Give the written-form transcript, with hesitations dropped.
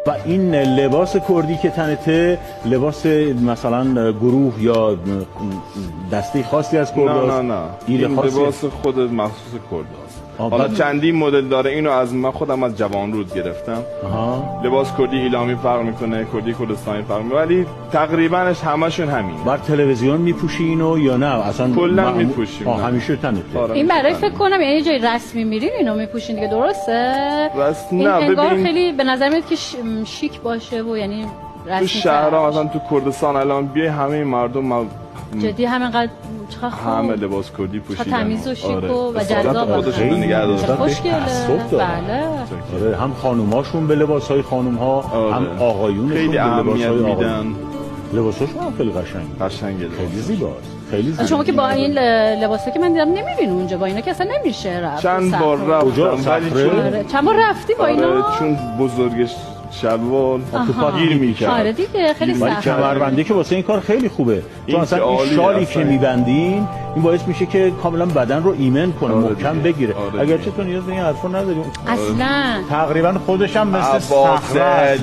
و این لباس کردی که تنته لباس مثلا گروه یا دسته خاصی از کرداست؟ نه این لباس خود مخصوص کرداست. حالا چندین مدل داره، اینو از من خودم از جوانرود گرفتم. لباس کردی ایلامی فرق میکنه، کردی کردستانی فرق میکنه، ولی تقریباش همشون همین. بر تلویزیون میپوشی اینو یا نه اصلا کلا میپوشیم؟ همیشه تنته. این برای فکر کنم یعنی جای رسمی میرین اینو میپوشین دیگه، درسته؟ نه انگار خیلی به نظر میاد که شیک باشه و یعنی رسمی. تو شهرها مثلا تو کردستان الان بیای همه مردم جدی همینقدر چقدر خوب همه لباس کردی پوشیدن، تمیز و شیک و جذاب، خودشون نگه داشتن. خوشگله. بله آره، هم خانوماشون به لباسهای خانومها، هم آقایونشون خیلی به اهمیت لباسهای میدن. لباساشون هم خیلی قشنگه، خیلی زیباست، خیلی زیباست. شما که با این لباسا که من دیدم نمیرین اونجا، با اینا که اصلا نمیشه رفت. چند بار رفتم ولی چند بار رفتی با اینا؟ چون بزرگش شلوار گیر میکرد. آره دیگه خیلی سخته. ولی کمربندی که واسه این کار خیلی خوبه، چون اصلا این شالی که میبندین این باعث میشه که کاملا بدن رو ایمن کنه، محکم بگیره. اگرچه تو نیاز به این حرفا نداری اصلا تقریبا خودش هم مثل صخره